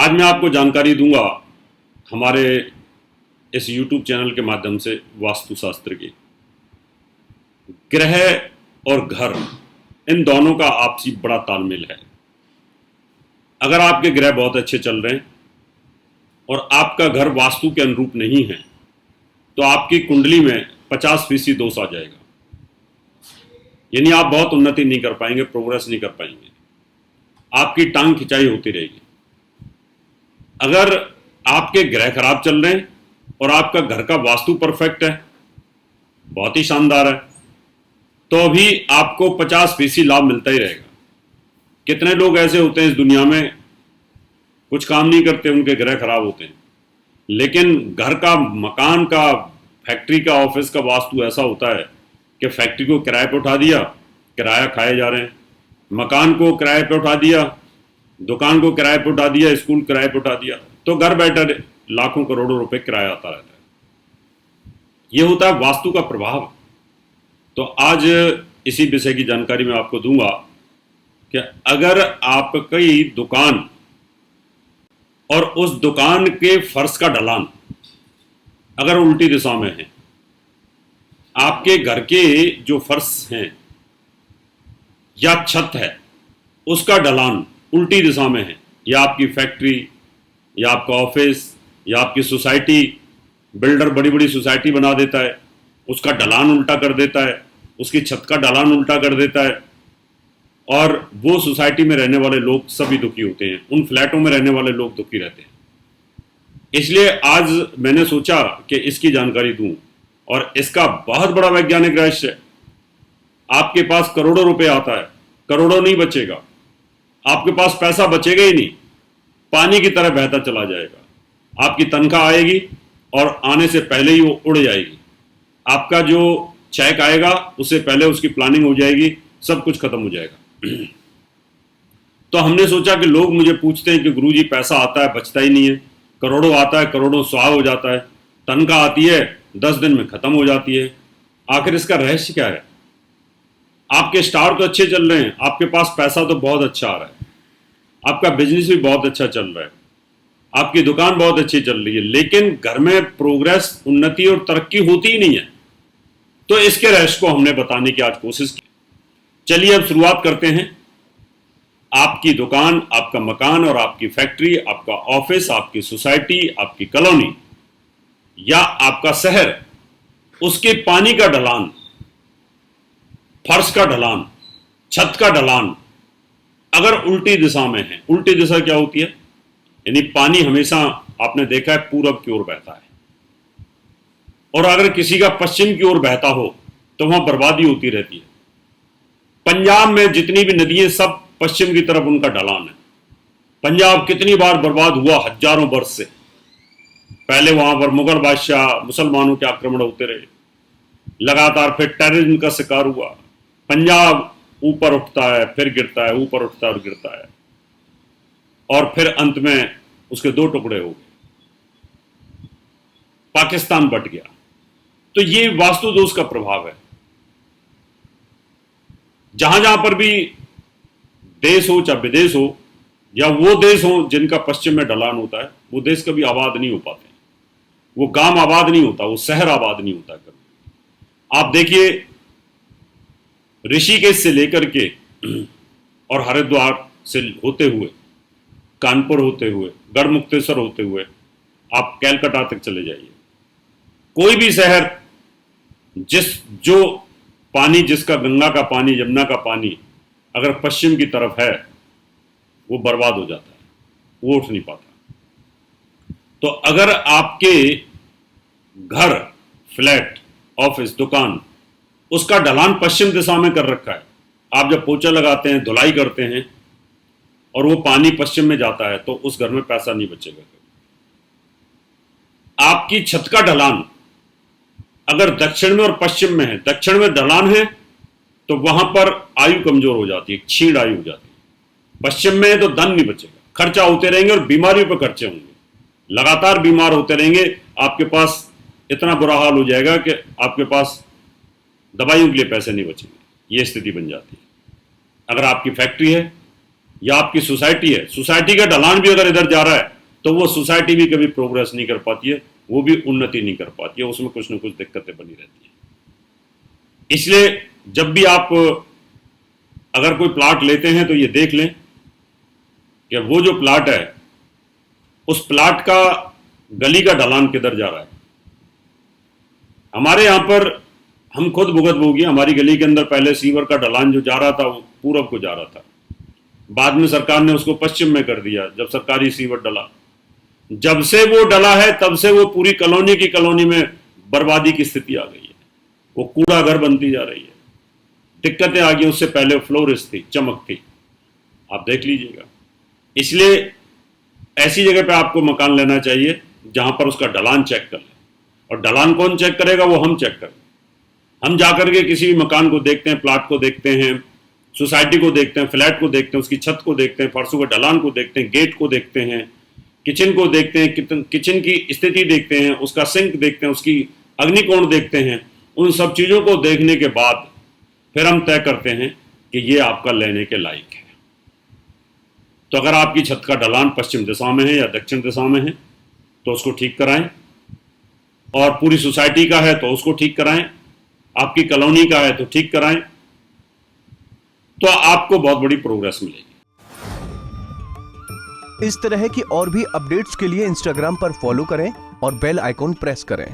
आज मैं आपको जानकारी दूंगा हमारे इस YouTube चैनल के माध्यम से वास्तुशास्त्र की। ग्रह और घर, इन दोनों का आपसी बड़ा तालमेल है। अगर आपके ग्रह बहुत अच्छे चल रहे हैं और आपका घर वास्तु के अनुरूप नहीं है तो आपकी कुंडली में 50% दोष आ जाएगा, यानी आप बहुत उन्नति नहीं कर पाएंगे, प्रोग्रेस नहीं कर पाएंगे, आपकी टांग खिंचाई होती रहेगी। अगर आपके ग्रह खराब चल रहे हैं और आपका घर का वास्तु परफेक्ट है, बहुत ही शानदार है, तो भी आपको 50% लाभ मिलता ही रहेगा। कितने लोग ऐसे होते हैं इस दुनिया में, कुछ काम नहीं करते, उनके ग्रह खराब होते हैं, लेकिन घर का, मकान का, फैक्ट्री का, ऑफिस का वास्तु ऐसा होता है कि फैक्ट्री को किराए पे उठा दिया, किराया खाए जा रहे हैं, मकान को किराए पे उठा दिया, दुकान को किराए पे उठा दिया, स्कूल किराए पे उठा दिया, तो घर बैठे लाखों करोड़ों रुपए किराया आता रहता है। यह होता है वास्तु का प्रभाव। तो आज इसी विषय की जानकारी मैं आपको दूंगा कि अगर आपकी दुकान और उस दुकान के फर्श का ढलान अगर उल्टी दिशा में है, आपके घर के जो फर्श हैं या छत है उसका ढलान उल्टी दिशा में है, या आपकी फैक्ट्री या आपका ऑफिस या आपकी सोसाइटी, बिल्डर बड़ी बड़ी सोसाइटी बना देता है, उसका ढलान उल्टा कर देता है, उसकी छत का ढलान उल्टा कर देता है, और वो सोसाइटी में रहने वाले लोग सभी दुखी होते हैं, उन फ्लैटों में रहने वाले लोग दुखी रहते हैं। इसलिए आज मैंने सोचा कि इसकी जानकारी दूं, और इसका बहुत बड़ा वैज्ञानिक रहस्य है। आपके पास करोड़ों रुपए आता है, करोड़ों नहीं बचेगा, आपके पास पैसा बचेगा ही नहीं, पानी की तरह बहता चला जाएगा। आपकी तनख्वाह आएगी और आने से पहले ही वो उड़ जाएगी। आपका जो चेक आएगा उससे पहले उसकी प्लानिंग हो जाएगी, सब कुछ खत्म हो जाएगा। तो हमने सोचा कि लोग मुझे पूछते हैं कि गुरुजी पैसा आता है बचता ही नहीं है, करोड़ों आता है, करोड़ों स्वाह हो जाता है, तनख्वाह आती है 10 दिन में खत्म हो जाती है, आखिर इसका रहस्य क्या है? आपके स्टार तो अच्छे चल रहे हैं, आपके पास पैसा तो बहुत अच्छा आ रहा है, आपका बिजनेस भी बहुत अच्छा चल रहा है, आपकी दुकान बहुत अच्छी चल रही है, लेकिन घर में प्रोग्रेस, उन्नति और तरक्की होती ही नहीं है। तो इसके रहस्य को हमने बताने की आज कोशिश की। चलिए अब शुरुआत करते हैं। आपकी दुकान, आपका मकान और आपकी फैक्ट्री, आपका ऑफिस, आपकी सोसाइटी, आपकी कॉलोनी या आपका शहर, उसके पानी का ढलान, फर्श का ढलान, छत का ढलान अगर उल्टी दिशा में है। उल्टी दिशा क्या होती है? यानी पानी हमेशा आपने देखा है पूरब की ओर बहता है, और अगर किसी का पश्चिम की ओर बहता हो तो वहां बर्बादी होती रहती है। पंजाब में जितनी भी नदियां सब पश्चिम की तरफ उनका ढलान है। पंजाब कितनी बार बर्बाद हुआ, हजारों वर्ष से। पहले वहां पर मुगल बादशाह, मुसलमानों के आक्रमण होते रहे, लगातार फिर टेररिज्म का शिकार हुआ। पंजाब ऊपर उठता है फिर गिरता है, ऊपर उठता है और गिरता है, और फिर अंत में उसके 2 टुकड़े हो गए, पाकिस्तान बट गया। तो ये वास्तु दोष का प्रभाव है। जहां जहां पर भी देश हो, चाहे विदेश हो, या वो देश हो जिनका पश्चिम में ढलान होता है, वो देश कभी आबाद नहीं हो पाते, वो गांव आबाद नहीं होता, वो शहर आबाद नहीं होता कभी। आप देखिए, ऋषिकेश से लेकर के और हरिद्वार से होते हुए, कानपुर होते हुए, गढ़मुक्तेश्वर होते हुए आप कैलकाटा तक चले जाइए, कोई भी शहर जो पानी, जिसका गंगा का पानी, यमुना का पानी अगर पश्चिम की तरफ है, वो बर्बाद हो जाता है, वो उठ नहीं पाता। तो अगर आपके घर, फ्लैट, ऑफिस, दुकान, उसका ढलान पश्चिम दिशा में कर रखा है, आप जब पोछा लगाते हैं, धुलाई करते हैं और वो पानी पश्चिम में जाता है, तो उस घर में पैसा नहीं बचेगा। आपकी छत का ढलान अगर दक्षिण में और पश्चिम में है, दक्षिण में ढलान है तो वहां पर आयु कमजोर हो जाती है, क्षीण आयु हो जाती है। पश्चिम में है तो धन नहीं बचेगा, खर्चा होते रहेंगे और बीमारियों पर खर्चे होंगे, लगातार बीमार होते रहेंगे। आपके पास इतना बुरा हाल हो जाएगा कि आपके पास दवाइयों के लिए पैसे नहीं बचेंगे। ये स्थिति बन जाती है। अगर आपकी फैक्ट्री है या आपकी सोसाइटी है, सोसाइटी का ढलान भी अगर इधर जा रहा है तो वो सोसाइटी भी कभी प्रोग्रेस नहीं कर पाती है, वो भी उन्नति नहीं कर पाती है, उसमें कुछ ना कुछ दिक्कतें बनी रहती है। इसलिए जब भी आप अगर कोई प्लाट लेते हैं तो ये देख लें कि वो जो प्लाट है उस प्लाट का गली का ढलान किधर जा रहा है। हमारे यहाँ पर हम खुद भुगत भोगी, हमारी गली के अंदर पहले सीवर का ढलान जो जा रहा था वो पूरब को जा रहा था, बाद में सरकार ने उसको पश्चिम में कर दिया जब सरकारी सीवर डला। जब से वो डला है तब से वो पूरी कॉलोनी की कॉलोनी में बर्बादी की स्थिति आ गई है, वो कूड़ा घर बनती जा रही है, दिक्कतें आ गई। उससे पहले फ्लोरिस थी, चमक थी, आप देख लीजिएगा। इसलिए ऐसी जगह पे आपको मकान लेना चाहिए जहां पर उसका ढलान चेक कर ले, और ढलान कौन चेक करेगा, वो हम चेक करें। हम जाकर के किसी भी मकान को देखते हैं, प्लाट को देखते हैं, सोसाइटी को देखते हैं, फ्लैट को देखते हैं, उसकी छत को देखते हैं, फर्शों के ढलान को देखते हैं, गेट को देखते हैं, किचन को देखते हैं, किचन की स्थिति देखते हैं, उसका सिंक देखते हैं, उसकी अग्निकोण देखते हैं। उन सब चीज़ों को देखने के बाद फिर हम तय करते हैं कि ये आपका लेने के लायक है। तो अगर आपकी छत का ढलान पश्चिम दिशा में है या दक्षिण दिशा में है तो उसको ठीक कराएं, और पूरी सोसाइटी का है तो उसको ठीक कराएं, आपकी कॉलोनी का है तो ठीक कराएं, तो आपको बहुत बड़ी प्रोग्रेस मिलेगी। इस तरह की और भी अपडेट्स के लिए इंस्टाग्राम पर फॉलो करें और बेल आइकॉन प्रेस करें।